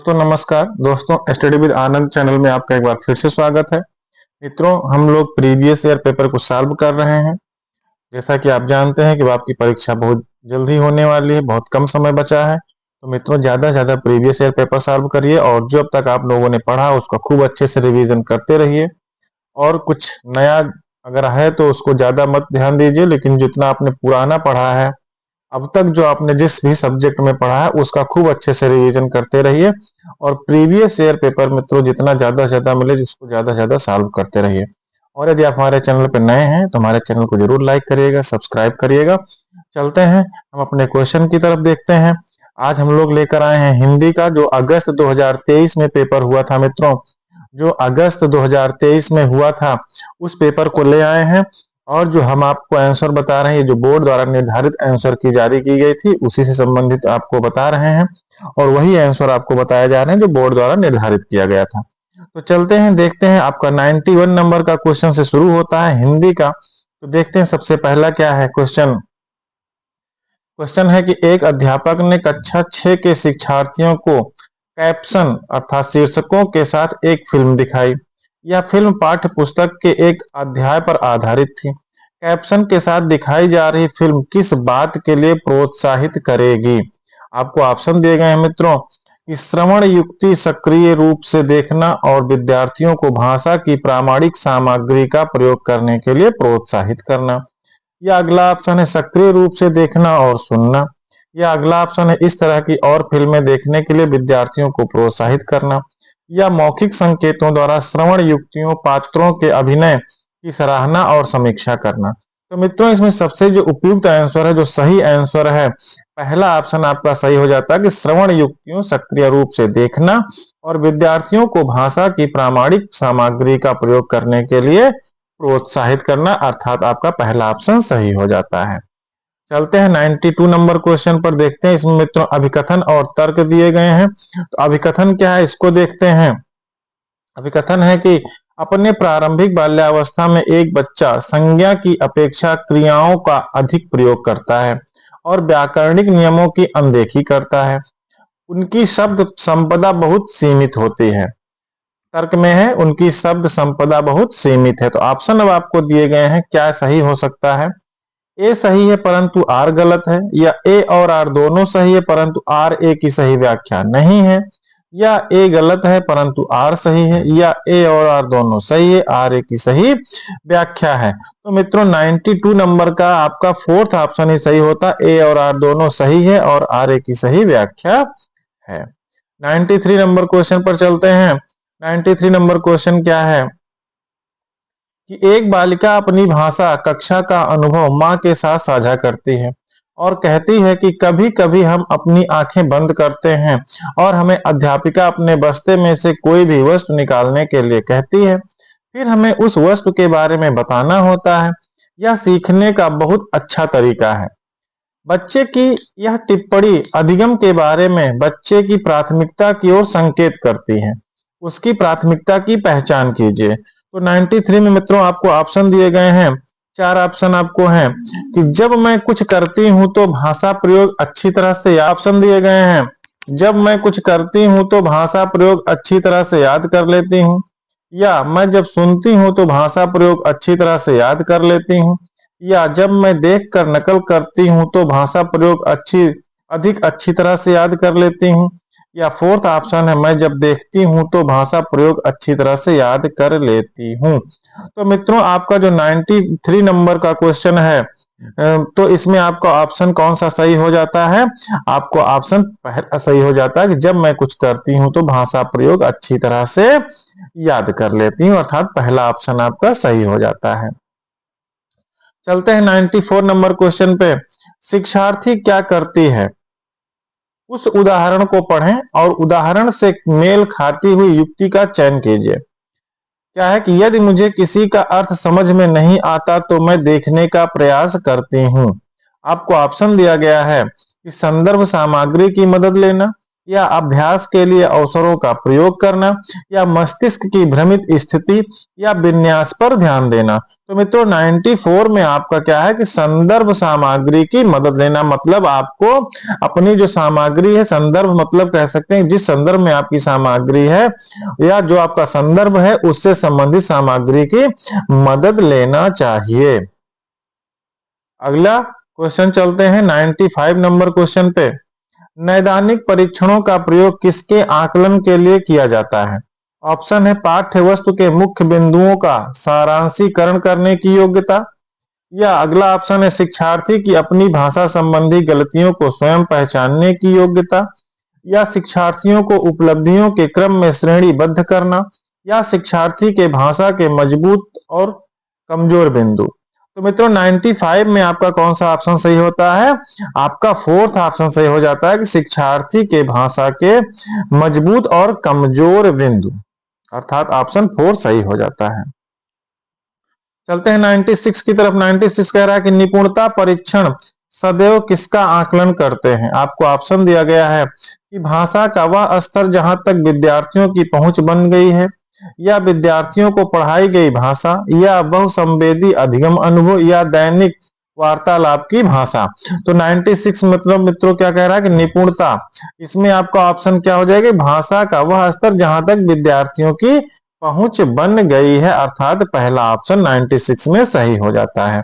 दोस्तों नमस्कार। दोस्तों स्टडी विद आनंद चैनल में आपका एक बार फिर से स्वागत है। मित्रों, हम लोग प्रीवियस ईयर पेपर को सॉल्व कर रहे हैं। जैसा कि आप जानते हैं कि आपकी परीक्षा बहुत जल्दी होने वाली है, बहुत कम समय बचा है। तो मित्रों, ज़्यादा से ज़्यादा प्रीवियस ईयर पेपर सॉल्व करिए और जो अब तक आप लोगों ने पढ़ा उसका खूब अच्छे से रिवीजन करते रहिए। और कुछ नया अगर है तो उसको ज़्यादा मत ध्यान दीजिए, लेकिन जितना आपने पुराना पढ़ा है अब तक, जो आपने जिस भी सब्जेक्ट में पढ़ा है उसका खूब अच्छे से रिवीजन करते रहिए। और प्रीवियस ईयर पेपर मित्रों जितना ज्यादा से ज्यादा मिले उसको ज्यादा से ज्यादा सॉल्व करते रहिए। और यदि आप हमारे चैनल पर नए हैं तो हमारे चैनल को जरूर लाइक करिएगा, सब्सक्राइब करिएगा। चलते हैं हम अपने क्वेश्चन की तरफ देखते हैं। आज हम लोग लेकर आए हैं हिंदी का, जो अगस्त 2023 में पेपर हुआ था मित्रों। जो अगस्त 2023 में हुआ था उस पेपर को ले आए हैं। और जो हम आपको आंसर बता रहे हैं, ये जो बोर्ड द्वारा निर्धारित आंसर की जारी की गई थी उसी से संबंधित आपको बता रहे हैं। और वही आंसर आपको बताया जा रहे हैं जो बोर्ड द्वारा निर्धारित किया गया था। तो चलते हैं, देखते हैं। आपका 91 नंबर का क्वेश्चन से शुरू होता है हिंदी का। तो देखते हैं सबसे पहला क्या है क्वेश्चन। क्वेश्चन है कि एक अध्यापक ने कक्षा 6 के शिक्षार्थियों को कैप्शन अर्थात शीर्षकों के साथ एक फिल्म दिखाई। यह फिल्म पाठ्य पुस्तक के एक अध्याय पर आधारित थी। कैप्शन के साथ दिखाई जा रही फिल्म किस बात के लिए प्रोत्साहित करेगी? आपको ऑप्शन दिए गए हैं मित्रों कि श्रवण युक्ति सक्रिय रूप से देखना और विद्यार्थियों को भाषा की प्रामाणिक सामग्री का प्रयोग करने के लिए प्रोत्साहित करना। या अगला ऑप्शन है सक्रिय रूप से देखना और सुनना। या अगला ऑप्शन है इस तरह की और फिल्में देखने के लिए विद्यार्थियों को प्रोत्साहित करना। या मौखिक संकेतों द्वारा श्रवण युक्तियों पात्रों के अभिनय की सराहना और समीक्षा करना। तो मित्रों, इसमें सबसे जो उपयुक्त आंसर है, जो सही आंसर है, पहला ऑप्शन आपका सही हो जाता है कि श्रवण युक्तियों सक्रिय रूप से देखना और विद्यार्थियों को भाषा की प्रामाणिक सामग्री का प्रयोग करने के लिए प्रोत्साहित करना, अर्थात आपका पहला ऑप्शन सही हो जाता है। चलते हैं 92 नंबर क्वेश्चन पर, देखते हैं। इसमें मित्रों अभिकथन और तर्क दिए गए हैं। तो अभिकथन क्या है इसको देखते हैं। अभिकथन है कि अपने प्रारंभिक बाल्यावस्था में एक बच्चा संज्ञा की अपेक्षा क्रियाओं का अधिक प्रयोग करता है और व्याकरणिक नियमों की अनदेखी करता है। उनकी शब्द संपदा बहुत सीमित होती है। तर्क में है उनकी शब्द संपदा बहुत सीमित है। तो ऑप्शन अब आपको दिए गए हैं, क्या सही हो सकता है? ए सही है परंतु आर गलत है, या ए और आर दोनों सही है परंतु आर ए की सही व्याख्या नहीं है, या ए गलत है परंतु आर सही है, या ए और आर दोनों सही है, आर ए की सही व्याख्या है। तो मित्रों 92 नंबर का आपका फोर्थ ऑप्शन ही सही होता, ए और आर दोनों सही है और आर ए की सही व्याख्या है। 93 नंबर क्वेश्चन पर चलते हैं। 93 नंबर क्वेश्चन क्या है कि एक बालिका अपनी भाषा कक्षा का अनुभव माँ के साथ साझा करती है और कहती है कि कभी कभी हम अपनी आंखें बंद करते हैं और हमें अध्यापिका अपने बस्ते में से कोई भी वस्तु निकालने के लिए कहती है, फिर हमें उस वस्तु के बारे में बताना होता है। यह सीखने का बहुत अच्छा तरीका है। बच्चे की यह टिप्पणी अधिगम के बारे में बच्चे की प्राथमिकता की ओर संकेत करती है। उसकी प्राथमिकता की पहचान कीजिए। तो 93 में मित्रों आपको ऑप्शन दिए गए हैं। 4 ऑप्शन आपको हैं कि जब मैं कुछ करती हूं तो भाषा प्रयोग अच्छी तरह से, ऑप्शन दिए गए हैं जब मैं कुछ करती हूं तो भाषा प्रयोग अच्छी तरह से याद कर लेती हूं, या मैं जब सुनती हूं तो भाषा प्रयोग अच्छी तरह से याद कर लेती हूं, या जब मैं देखकर नकल करती हूं तो भाषा प्रयोग अधिक अच्छी तरह से याद कर लेती हूं, या फोर्थ ऑप्शन है मैं जब देखती हूं तो भाषा प्रयोग अच्छी तरह से याद कर लेती हूं। तो मित्रों आपका जो 93 नंबर का क्वेश्चन है, तो इसमें आपका ऑप्शन कौन सा सही हो जाता है? आपको ऑप्शन पहला सही हो जाता है कि जब मैं कुछ करती हूं तो भाषा प्रयोग अच्छी तरह से याद कर लेती हूं, अर्थात पहला ऑप्शन आपका सही हो जाता है। चलते हैं 94 नंबर क्वेश्चन पे। शिक्षार्थी क्या करती है? उस उदाहरण को पढ़ें और उदाहरण से मेल खाती हुई युक्ति का चयन कीजिए। क्या है कि यदि मुझे किसी का अर्थ समझ में नहीं आता तो मैं देखने का प्रयास करती हूँ। आपको ऑप्शन दिया गया है कि संदर्भ सामग्री की मदद लेना, या अभ्यास के लिए अवसरों का प्रयोग करना, या मस्तिष्क की भ्रमित स्थिति, या विन्यास पर ध्यान देना। तो मित्रों 94 में आपका क्या है कि संदर्भ सामग्री की मदद लेना, मतलब आपको अपनी जो सामग्री है, संदर्भ मतलब कह सकते हैं जिस संदर्भ में आपकी सामग्री है या जो आपका संदर्भ है उससे संबंधित सामग्री की मदद लेना चाहिए। अगला क्वेश्चन चलते हैं 95 नंबर क्वेश्चन पे। नैदानिक परीक्षणों का प्रयोग किसके आकलन के लिए किया जाता है? ऑप्शन है पाठ्य वस्तु के मुख्य बिंदुओं का सारांशीकरण करने की योग्यता, या अगला ऑप्शन है शिक्षार्थी की अपनी भाषा संबंधी गलतियों को स्वयं पहचानने की योग्यता, या शिक्षार्थियों को उपलब्धियों के क्रम में श्रेणीबद्ध करना, या शिक्षार्थी के भाषा के मजबूत और कमजोर बिंदु। तो मित्रों 95 में आपका कौन सा ऑप्शन सही होता है? आपका फोर्थ ऑप्शन सही हो जाता है कि शिक्षार्थी के भाषा के मजबूत और कमजोर बिंदु, अर्थात ऑप्शन 4 सही हो जाता है। चलते हैं 96 की तरफ। 96 कह रहा है कि निपुणता परीक्षण सदैव किसका आकलन करते हैं? आपको ऑप्शन दिया गया है कि भाषा का वह स्तर जहां तक विद्यार्थियों की पहुंच बन गई है, या विद्यार्थियों को पढ़ाई गई भाषा, या बहुसंवेदी अधिगम अनुभव, या दैनिक वार्तालाप की भाषा। तो 96 मतलब मित्रों क्या कह रहा है कि निपुणता, इसमें आपका ऑप्शन क्या हो जाएगा? भाषा का वह स्तर जहां तक विद्यार्थियों की पहुंच बन गई है, अर्थात पहला ऑप्शन 96 में सही हो जाता है।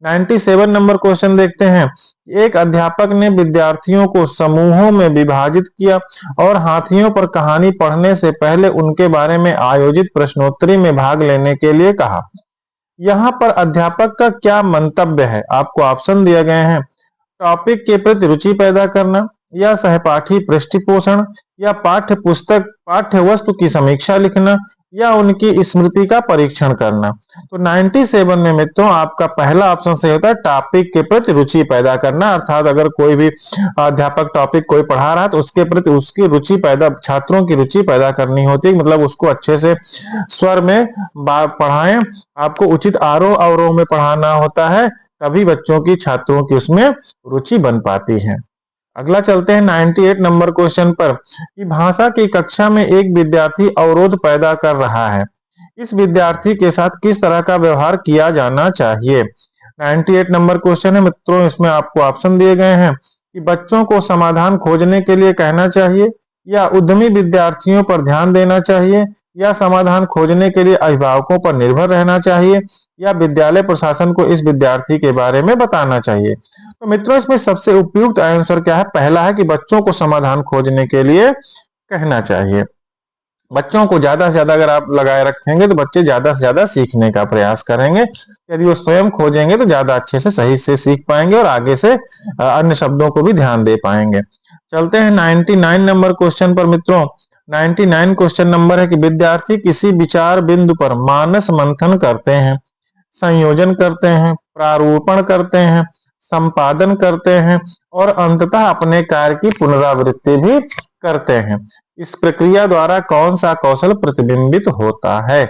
97 नंबर क्वेश्चन देखते हैं। एक अध्यापक ने विद्यार्थियों को समूहों में विभाजित किया और हाथियों पर कहानी पढ़ने से पहले उनके बारे में आयोजित प्रश्नोत्तरी में भाग लेने के लिए कहा। यहाँ पर अध्यापक का क्या मंतव्य है? आपको ऑप्शन दिए गए हैं। टॉपिक के प्रति रुचि पैदा करना, या सहपाठी पृष्ठपोषण, या पाठ्य वस्तु की समीक्षा लिखना, या उनकी स्मृति का परीक्षण करना। तो 97 में मित्रों आपका पहला ऑप्शन सही होता है, टॉपिक के प्रति रुचि पैदा करना, अर्थात अगर कोई भी अध्यापक टॉपिक कोई पढ़ा रहा है तो उसके प्रति उसकी रुचि पैदा, छात्रों की रुचि पैदा करनी होती है, मतलब उसको अच्छे से स्वर में पढ़ाएं, आपको उचित आरोह अवरोह में पढ़ाना होता है, तभी बच्चों की, छात्रों की उसमें रुचि बन पाती है। अगला चलते हैं 98 नंबर क्वेश्चन पर कि भाषा की कक्षा में एक विद्यार्थी अवरोध पैदा कर रहा है, इस विद्यार्थी के साथ किस तरह का व्यवहार किया जाना चाहिए? 98 नंबर क्वेश्चन है मित्रों, इसमें आपको ऑप्शन दिए गए हैं कि बच्चों को समाधान खोजने के लिए कहना चाहिए, या उद्यमी विद्यार्थियों पर ध्यान देना चाहिए, या समाधान खोजने के लिए अभिभावकों पर निर्भर रहना चाहिए, या विद्यालय प्रशासन को इस विद्यार्थी के बारे में बताना चाहिए। तो मित्रों इसमें सबसे उपयुक्त आंसर क्या है? पहला है कि बच्चों को समाधान खोजने के लिए कहना चाहिए। बच्चों को ज्यादा से ज्यादा अगर आप लगाए रखेंगे तो बच्चे ज्यादा से ज्यादा सीखने का प्रयास करेंगे। यदि वो स्वयं खोजेंगे तो ज्यादा अच्छे से सही से सीख पाएंगे और आगे से अन्य शब्दों को भी ध्यान दे पाएंगे। चलते हैं 99 नंबर क्वेश्चन पर मित्रों। 99 क्वेश्चन नंबर है कि विद्यार्थी किसी विचार बिंदु पर मानस मंथन करते हैं, संयोजन करते हैं, प्रारूपण करते हैं, संपादन करते हैं और अंततः अपने कार्य की पुनरावृत्ति भी करते हैं। इस प्रक्रिया द्वारा कौन सा कौशल प्रतिबिंबित होता है?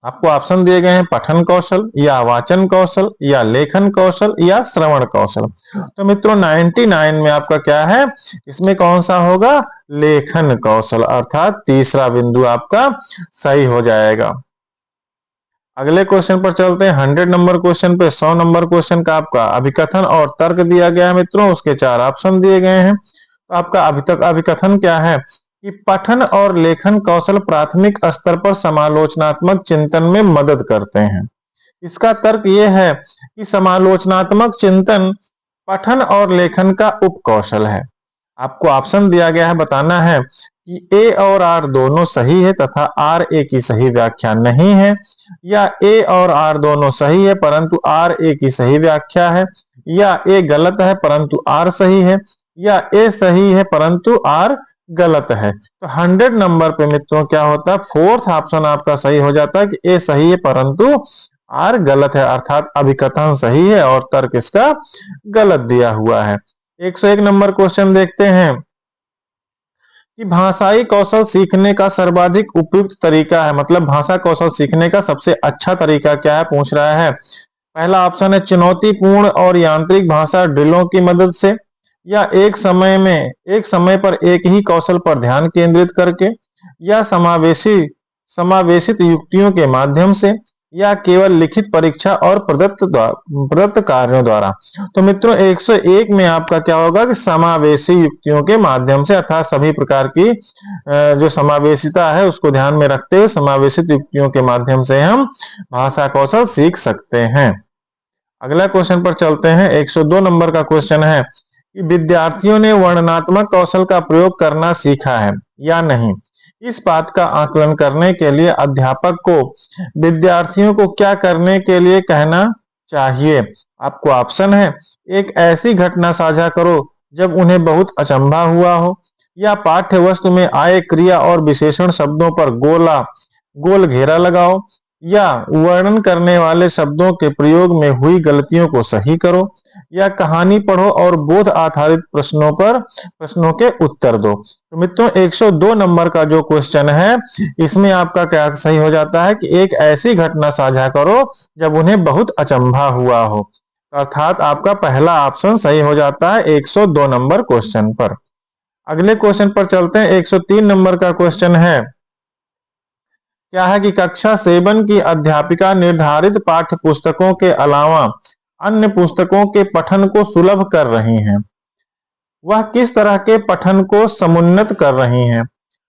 आपको ऑप्शन दिए गए हैं पठन कौशल, या वाचन कौशल, या लेखन कौशल, या श्रवण कौशल। तो मित्रों 99 में आपका क्या है? इसमें कौन सा होगा? लेखन कौशल, अर्थात तीसरा बिंदु आपका सही हो जाएगा। अगले क्वेश्चन पर चलते हैं 100 नंबर क्वेश्चन पे। 100 नंबर क्वेश्चन का आपका अभिकथन और तर्क दिया गया है मित्रों, उसके 4 ऑप्शन दिए गए हैं। तो आपका अभिकथन क्या है कि पठन और लेखन कौशल प्राथमिक स्तर पर समालोचनात्मक चिंतन में मदद करते हैं। इसका तर्क यह है कि समालोचनात्मक चिंतन पठन और लेखन का उपकौशल है। आपको ऑप्शन दिया गया है, बताना है कि ए और आर दोनों सही है तथा आर ए की सही व्याख्या नहीं है, या ए और आर दोनों सही है परंतु आर ए की सही व्याख्या है, या ए गलत है परंतु आर सही है, या ए सही है परंतु आर गलत है। तो 100 नंबर पे मित्रों क्या होता है? फोर्थ ऑप्शन आपका सही हो जाता है कि ए सही है परंतु आर गलत है, अर्थात अभिकथन सही है और तर्क इसका गलत दिया हुआ है। 101 नंबर क्वेश्चन देखते हैं कि भाषाई कौशल सीखने का सर्वाधिक उपयुक्त तरीका है, मतलब भाषा कौशल सीखने का सबसे अच्छा तरीका क्या है पूछ रहा है। पहला ऑप्शन है चुनौतीपूर्ण और यांत्रिक भाषा ड्रिलों की मदद से, या एक समय पर एक ही कौशल पर ध्यान केंद्रित करके, या समावेशित युक्तियों के माध्यम से, या केवल लिखित परीक्षा और प्रदत्त कार्यों द्वारा। तो मित्रों 101 में आपका क्या होगा कि समावेशी युक्तियों के माध्यम से, अर्थात सभी प्रकार की जो समावेशिता है उसको ध्यान में रखते हुए समावेशित युक्तियों के माध्यम से हम भाषा कौशल सीख सकते हैं। अगला क्वेश्चन पर चलते हैं। 102 नंबर का क्वेश्चन है कि विद्यार्थियों ने वर्णनात्मक कौशल का प्रयोग करना सीखा है या नहीं। इस बात का आकलन करने के लिए अध्यापक को विद्यार्थियों को क्या करने के लिए कहना चाहिए। आपको ऑप्शन है, एक ऐसी घटना साझा करो जब उन्हें बहुत अचंभा हुआ हो, या पाठ्य वस्तु में आए क्रिया और विशेषण शब्दों पर गोल घेरा लगाओ, या वर्णन करने वाले शब्दों के प्रयोग में हुई गलतियों को सही करो, या कहानी पढ़ो और बोध आधारित प्रश्नों के उत्तर दो। तो मित्रों 102 नंबर का जो क्वेश्चन है इसमें आपका क्या सही हो जाता है कि एक ऐसी घटना साझा करो जब उन्हें बहुत अचंभा हुआ हो, अर्थात आपका पहला ऑप्शन सही हो जाता है 102 नंबर क्वेश्चन पर। अगले क्वेश्चन पर चलते हैं। 103 नंबर का क्वेश्चन है, क्या है कि कक्षा 7 की अध्यापिका निर्धारित पाठ्य पुस्तकों के अलावा अन्य पुस्तकों के पठन को सुलभ कर रही हैं। वह किस तरह के पठन को समुन्नत कर रही हैं।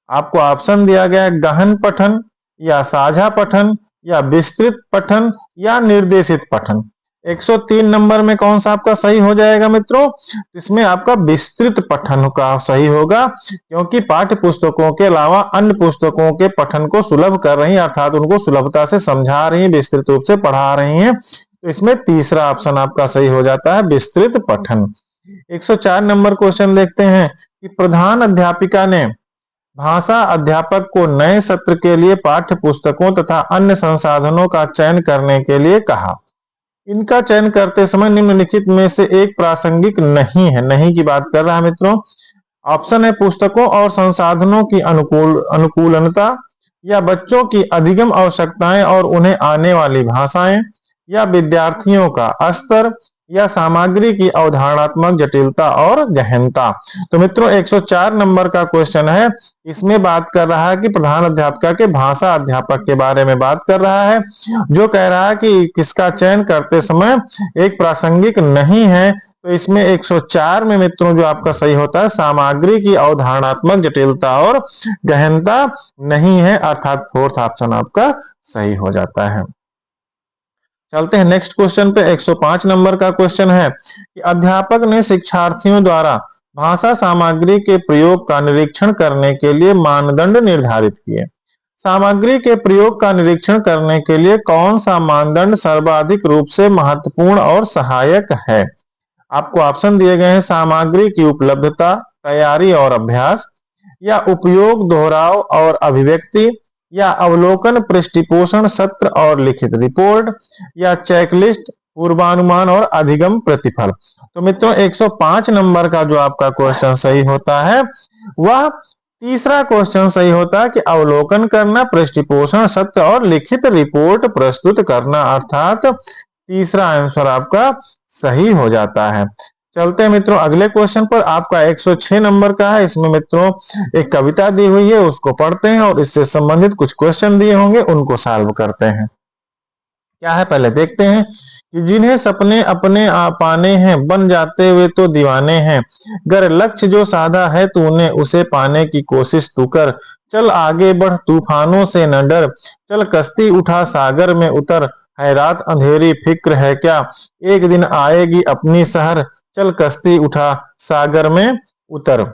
आपको ऑप्शन दिया गया है, गहन पठन, या साझा पठन, या विस्तृत पठन, या निर्देशित पठन। 103 नंबर में कौन सा आपका सही हो जाएगा मित्रों? इसमें आपका विस्तृत पठन का सही होगा, क्योंकि पाठ्य पुस्तकों के अलावा अन्य पुस्तकों के पठन को सुलभ कर रही हैं, अर्थात उनको सुलभता से समझा रही हैं, विस्तृत रूप से पढ़ा रही हैं। तो इसमें तीसरा ऑप्शन आपका सही हो जाता है, विस्तृत पठन। 104 नंबर क्वेश्चन देखते हैं कि प्रधान अध्यापिका ने भाषा अध्यापक को नए सत्र के लिए पाठ्य पुस्तकों तथा अन्य संसाधनों का चयन करने के लिए कहा। इनका चयन करते समय निम्नलिखित में से एक प्रासंगिक नहीं है। नहीं की बात कर रहा है मित्रों। ऑप्शन है, पुस्तकों और संसाधनों की अनुकूलनता, या बच्चों की अधिगम आवश्यकताएं और उन्हें आने वाली भाषाएं, या विद्यार्थियों का स्तर, या सामग्री की अवधारणात्मक जटिलता और गहनता। तो मित्रों 104 नंबर का क्वेश्चन है, इसमें बात कर रहा है कि प्रधान अध्यापिका के भाषा अध्यापक के बारे में बात कर रहा है, जो कह रहा है कि किसका चयन करते समय एक प्रासंगिक नहीं है। तो इसमें 104 में मित्रों जो आपका सही होता है, सामग्री की अवधारणात्मक जटिलता और गहनता नहीं है, अर्थात फोर्थ ऑप्शन आपका सही हो जाता है। चलते हैं नेक्स्ट क्वेश्चन पे। 105 नंबर का क्वेश्चन है कि अध्यापक ने शिक्षार्थियों द्वारा भाषा सामग्री के प्रयोग का निरीक्षण करने के लिए मानदंड निर्धारित किए। सामग्री के प्रयोग का निरीक्षण करने के लिए कौन सा मानदंड सर्वाधिक रूप से महत्वपूर्ण और सहायक है। आपको ऑप्शन दिए गए हैं, सामग्री की उपलब्धता, तैयारी और अभ्यास, या उपयोग, दोहराव और अभिव्यक्ति, या अवलोकन, पृष्ठपोषण, सत्र और लिखित रिपोर्ट, या चेकलिस्ट, पूर्वानुमान और अधिगम प्रतिफल। तो मित्रों 105 नंबर का जो आपका क्वेश्चन सही होता है वह तीसरा क्वेश्चन सही होता है कि अवलोकन करना, पृष्ठपोषण, सत्र और लिखित रिपोर्ट प्रस्तुत करना, अर्थात तीसरा आंसर आपका सही हो जाता है। चलते हैं मित्रों अगले क्वेश्चन पर। आपका 106 नंबर का है। इसमें मित्रों एक कविता दी हुई है, उसको पढ़ते हैं और इससे संबंधित कुछ क्वेश्चन दिए होंगे, उनको सॉल्व करते हैं। क्या है पहले देखते हैं कि जिन्हें सपने अपने पाने हैं, बन जाते हुए तो दीवाने हैं। गर लक्ष्य जो साधा है तूने, उसे पाने की कोशिश तू कर। चल आगे बढ़, तूफानों से न डर, चल कश्ती उठा सागर में उतर। है रात अंधेरी फिक्र है क्या, एक दिन आएगी अपनी शहर। चल कश्ती उठा सागर में उतर।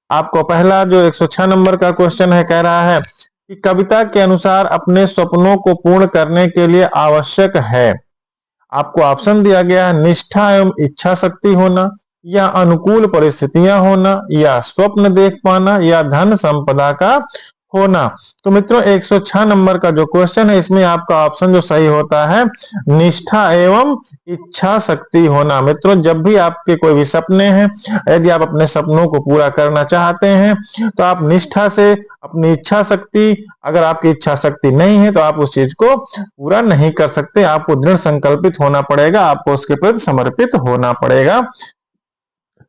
आपको पहला जो 106 नंबर का क्वेश्चन है कह रहा है कि कविता के अनुसार अपने सपनों को पूर्ण करने के लिए आवश्यक है। आपको ऑप्शन दिया गया है, निष्ठा एवं इच्छा शक्ति होना, या अनुकूल परिस्थितियां होना, या स्वप्न देख पाना, या धन संपदा का होना। तो मित्रों 106 नंबर का जो क्वेश्चन है इसमें आपका ऑप्शन जो सही होता है, निष्ठा एवं इच्छा शक्ति होना। मित्रों जब भी आपके कोई भी सपने हैं, यदि आप अपने सपनों को पूरा करना चाहते हैं तो आप निष्ठा से अपनी इच्छा शक्ति, अगर आपकी इच्छा शक्ति नहीं है तो आप उस चीज को पूरा नहीं कर सकते। आपको दृढ़ संकल्पित होना पड़ेगा, आपको उसके प्रति समर्पित होना पड़ेगा,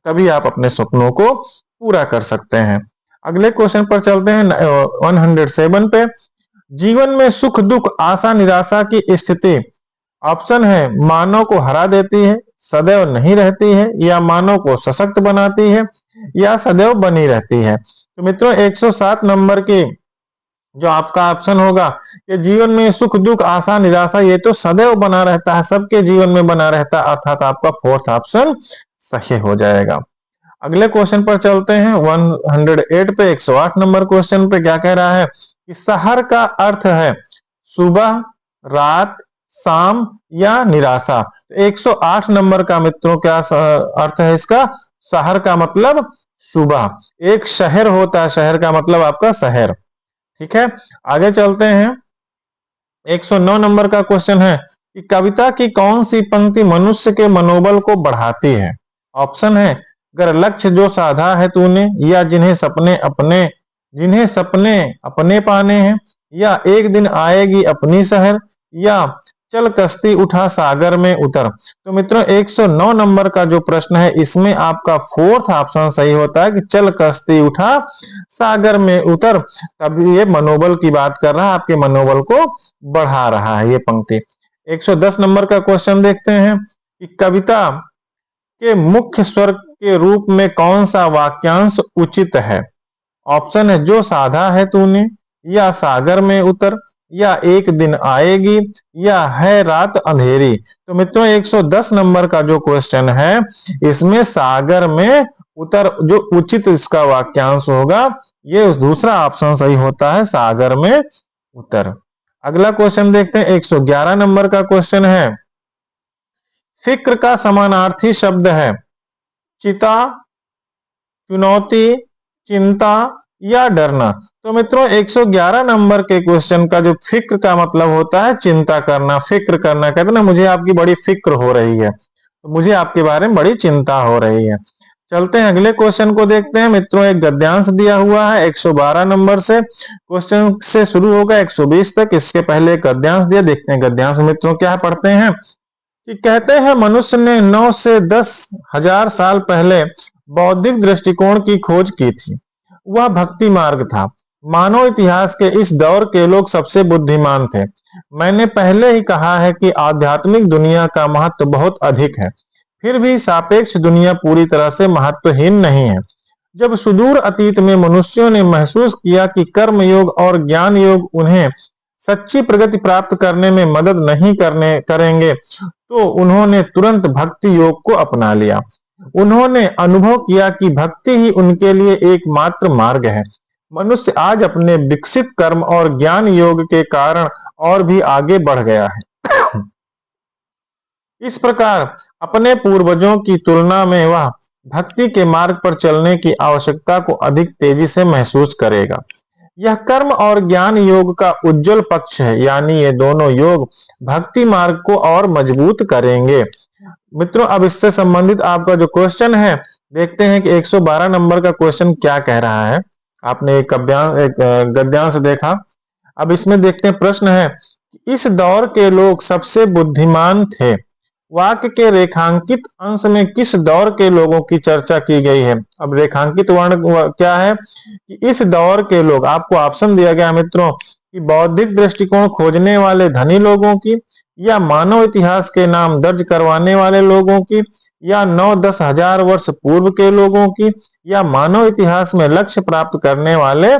तभी आप अपने सपनों को पूरा कर सकते हैं। अगले क्वेश्चन पर चलते हैं 107 पे। जीवन में सुख दुख आशा निराशा की स्थिति ऑप्शन है मानव को हरा देती है, सदैव नहीं रहती है, या मानव को सशक्त बनाती है, या सदैव बनी रहती है। तो मित्रों 107 नंबर की जो आपका ऑप्शन होगा कि जीवन में सुख दुख आशा निराशा ये तो सदैव बना रहता है, सबके जीवन में बना रहता है, अर्थात आपका फोर्थ ऑप्शन सही हो जाएगा। अगले क्वेश्चन पर चलते हैं 108 पे। 108 नंबर क्वेश्चन पे क्या कह रहा है कि शहर का अर्थ है सुबह, रात, शाम या निराशा। 108 नंबर का मित्रों क्या अर्थ है इसका? शहर का मतलब सुबह, एक शहर होता है, शहर का मतलब आपका शहर। ठीक है, आगे चलते हैं। 109 नंबर का क्वेश्चन है कि कविता की कौन सी पंक्ति मनुष्य के मनोबल को बढ़ाती है? ऑप्शन है अगर लक्ष्य जो साधा है तूने, या जिन्हें सपने अपने पाने हैं, या एक दिन आएगी अपनी शहर, या चल कश्ती उठा सागर में उतर। तो मित्रों 109 नंबर का जो प्रश्न है इसमें आपका फोर्थ ऑप्शन सही होता है कि चल कश्ती उठा सागर में उतर। तब ये मनोबल की बात कर रहा है, आपके मनोबल को बढ़ा रहा है ये पंक्ति। 110 नंबर का क्वेश्चन देखते हैं कि कविता के मुख्य स्वर के रूप में कौन सा वाक्यांश उचित है? ऑप्शन है जो साधा है तूने, या सागर में उतर, या एक दिन आएगी, या है रात अंधेरी। तो मित्रों 110 नंबर का जो क्वेश्चन है इसमें सागर में उतर जो उचित इसका वाक्यांश होगा ये दूसरा ऑप्शन सही होता है, सागर में उतर। अगला क्वेश्चन देखते हैं 111 नंबर का क्वेश्चन है फिक्र का समानार्थी शब्द है चिता, चुनौती, चिंता या डरना। तो मित्रों 111 नंबर के क्वेश्चन का जो फिक्र का मतलब होता है चिंता करना, फिक्र करना। कहते ना मुझे आपकी बड़ी फिक्र हो रही है, तो मुझे आपके बारे में बड़ी चिंता हो रही है। चलते हैं अगले क्वेश्चन को देखते हैं। मित्रों एक गद्यांश दिया हुआ है 112 नंबर से, क्वेश्चन से शुरू होगा 120 तक। इसके पहले एक गद्यांश दिया, देखते हैं गद्यांश मित्रों क्या पढ़ते हैं कि कहते हैं मनुष्य ने 9 से 10 हजार साल पहले बौद्धिक दृष्टिकोण की खोज की थी। वह भक्ति मार्ग था। मानव इतिहास के इस दौर के लोग सबसे बुद्धिमान थे। मैंने पहले ही कहा है कि आध्यात्मिक दुनिया का महत्व बहुत अधिक है, फिर भी सापेक्ष दुनिया पूरी तरह से महत्वहीन नहीं है। जब सुदूर अतीत में मनुष्यों ने महसूस किया कि कर्म योग और ज्ञान योग उन्हें सच्ची प्रगति प्राप्त करने में मदद नहीं करेंगे, तो उन्होंने तुरंत भक्ति योग को अपना लिया। उन्होंने अनुभव किया कि भक्ति ही उनके लिए एकमात्र मार्ग है। मनुष्य आज अपने विकसित कर्म और ज्ञान योग के कारण और भी आगे बढ़ गया है। इस प्रकार अपने पूर्वजों की तुलना में वह भक्ति के मार्ग पर चलने की आवश्यकता को अधिक तेजी से महसूस करेगा। यह कर्म और ज्ञान योग का उज्जवल पक्ष है, यानी ये दोनों योग भक्ति मार्ग को और मजबूत करेंगे। मित्रों अब इससे संबंधित आपका जो क्वेश्चन है देखते हैं कि 112 नंबर का क्वेश्चन क्या कह रहा है। आपने एक गद्यांश देखा, अब इसमें देखते हैं प्रश्न है इस दौर के लोग सबसे बुद्धिमान थे। वाक्य के रेखांकित अंश में किस दौर के लोगों की चर्चा की गई है? अब रेखांकित वर्ण क्या है कि इस दौर के लोग, आपको ऑप्शन दिया गया मित्रों कि बौद्धिक दृष्टिकोण खोजने वाले धनी लोगों की, या मानव इतिहास के नाम दर्ज करवाने वाले लोगों की, या 9-10 हजार वर्ष पूर्व के लोगों की, या मानव इतिहास में लक्ष्य प्राप्त करने वाले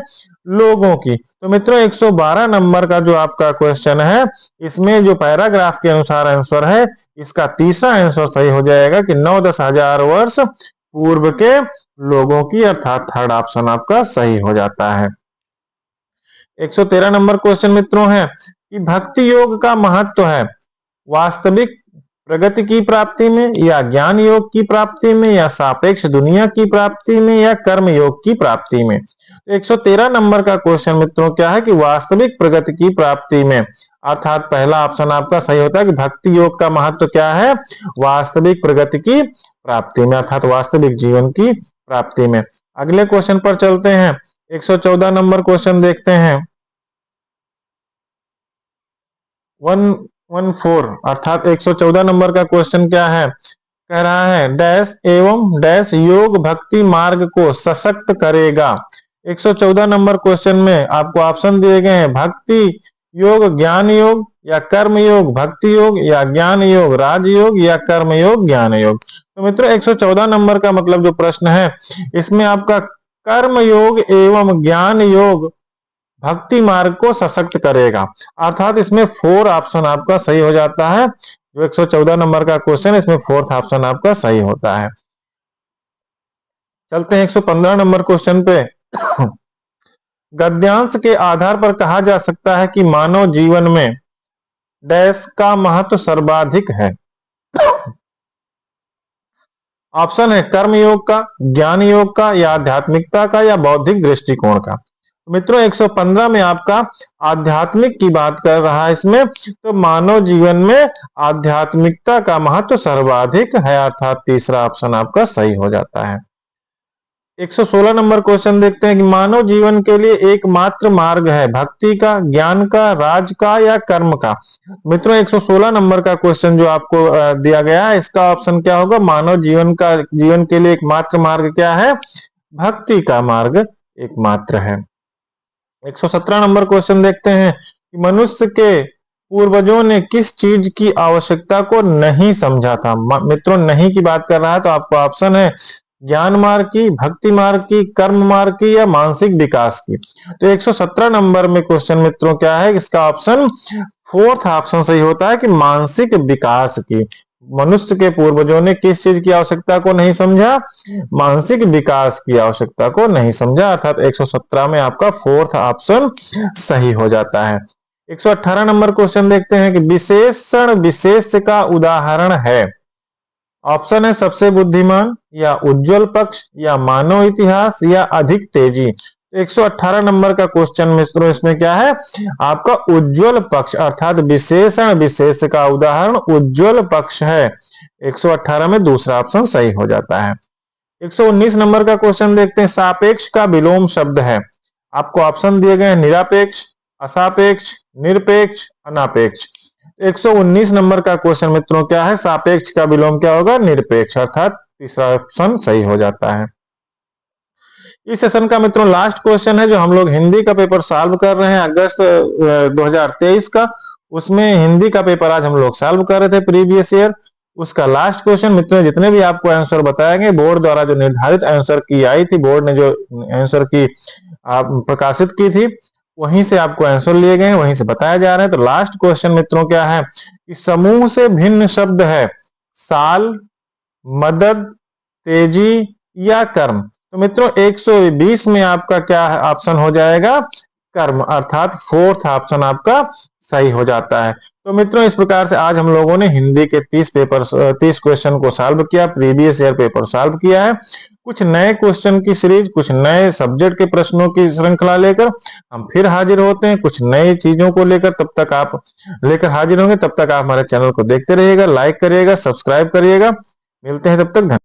लोगों की। तो मित्रों 112 नंबर का जो आपका क्वेश्चन है इसमें जो पैराग्राफ के अनुसार आंसर है इसका तीसरा आंसर सही हो जाएगा कि 9-10 हजार वर्ष पूर्व के लोगों की, अर्थात थर्ड ऑप्शन आपका सही हो जाता है। 113 नंबर क्वेश्चन मित्रों है कि भक्ति योग का महत्व है वास्तविक प्रगति की प्राप्ति में, या ज्ञान योग की प्राप्ति में, या सापेक्ष दुनिया की प्राप्ति में, या कर्म योग की प्राप्ति में। 113 नंबर का क्वेश्चन मित्रों क्या है कि वास्तविक प्रगति की प्राप्ति में, अर्थात पहला ऑप्शन आपका सही होता है कि भक्ति योग का महत्व क्या है? वास्तविक प्रगति की प्राप्ति में, अर्थात वास्तविक जीवन की प्राप्ति में। अगले क्वेश्चन पर चलते हैं 114 नंबर क्वेश्चन देखते हैं 114 अर्थात 114 नंबर का क्वेश्चन क्या है कह रहा है डैश एवं डैश योग भक्ति मार्ग को सशक्त करेगा। 114 नंबर क्वेश्चन में आपको ऑप्शन दिए गए हैं भक्ति योग ज्ञान योग या कर्म योग भक्ति योग या ज्ञान योग राजयोग या कर्म योग ज्ञान योग। तो मित्रों 114 नंबर का मतलब जो प्रश्न है इसमें आपका कर्म योग एवं ज्ञान योग भक्ति मार्ग को सशक्त करेगा, अर्थात इसमें 4 ऑप्शन आपका सही हो जाता है। जो 114 नंबर का क्वेश्चन है इसमें 4th ऑप्शन आपका सही होता है। चलते हैं 115 नंबर क्वेश्चन पे। गद्यांश के आधार पर कहा जा सकता है कि मानव जीवन में डैश का महत्व सर्वाधिक है। ऑप्शन है कर्म योग का, ज्ञान योग का या आध्यात्मिकता का या बौद्धिक दृष्टिकोण का। मित्रों 115 में आपका आध्यात्मिक की बात कर रहा है इसमें, तो मानव जीवन में आध्यात्मिकता का महत्व सर्वाधिक है, अर्थात तीसरा ऑप्शन आपका सही हो जाता है। 116 नंबर क्वेश्चन देखते हैं कि मानव जीवन के लिए एकमात्र मार्ग है भक्ति का, ज्ञान का, राज का या कर्म का। मित्रों 116 नंबर का क्वेश्चन जो आपको दिया गया है इसका ऑप्शन क्या होगा, मानव जीवन के लिए एकमात्र मार्ग क्या है, भक्ति का मार्ग एकमात्र है। 117 नंबर क्वेश्चन देखते हैं कि मनुष्य के पूर्वजों ने किस चीज की आवश्यकता को नहीं समझा था। मित्रों नहीं की बात कर रहा है तो आपको ऑप्शन है ज्ञान मार्ग की, भक्ति मार्ग की, कर्म मार्ग की या मानसिक विकास की। तो 117 नंबर में क्वेश्चन मित्रों क्या है, इसका ऑप्शन 4th ऑप्शन सही होता है कि मानसिक विकास की। मनुष्य के पूर्वजों ने किस चीज की आवश्यकता को नहीं समझा, मानसिक विकास की आवश्यकता को नहीं समझा, अर्थात 117 में आपका 4th ऑप्शन सही हो जाता है। 118 नंबर क्वेश्चन देखते हैं कि विशेषण विशेष का उदाहरण है। ऑप्शन है सबसे बुद्धिमान या उज्जवल पक्ष या मानव इतिहास या अधिक तेजी। 118 नंबर का क्वेश्चन मित्रों इसमें क्या है, आपका उज्जवल पक्ष, अर्थात विशेषण विशेष का उदाहरण उज्जवल पक्ष है। 118 में दूसरा ऑप्शन सही हो जाता है। 119 नंबर का क्वेश्चन देखते हैं, सापेक्ष का विलोम शब्द है। आपको ऑप्शन दिए गए हैं निरापेक्ष, असापेक्ष, निरपेक्ष, अनापेक्ष। 119 नंबर का क्वेश्चन मित्रों क्या है, सापेक्ष का विलोम क्या होगा, निरपेक्ष, अर्थात तीसरा ऑप्शन सही हो जाता है। इस सेशन का मित्रों लास्ट क्वेश्चन है जो हम लोग हिंदी का पेपर सॉल्व कर रहे हैं अगस्त 2023 का। उसमें हिंदी का पेपर आज हम लोग सॉल्व कर रहे थे प्रीवियस ईयर, उसका लास्ट क्वेश्चन। मित्रों जितने भी आपको आंसर बताएंगे बोर्ड द्वारा जो निर्धारित आंसर की आई थी, बोर्ड ने जो आंसर की प्रकाशित की थी वहीं से आपको आंसर लिए गए, वहीं से बताया जा रहा है। तो लास्ट क्वेश्चन मित्रों क्या है कि समूह से भिन्न शब्द है साल, मदद, तेजी या कर्म। तो मित्रों 120 में आपका क्या ऑप्शन हो जाएगा, कर्म, अर्थात 4th ऑप्शन आपका सही हो जाता है। तो मित्रों इस प्रकार से आज हम लोगों ने हिंदी के 30 क्वेश्चन को सॉल्व किया, प्रीवियस ईयर पेपर सॉल्व किया है। कुछ नए क्वेश्चन की सीरीज, कुछ नए सब्जेक्ट के प्रश्नों की श्रृंखला लेकर हम फिर हाजिर होते हैं कुछ नई चीजों को लेकर। तब तक आप लेकर हाजिर होंगे, तब तक आप हमारे चैनल को देखते रहिएगा, लाइक करिएगा, सब्सक्राइब करिएगा। मिलते हैं तब तक।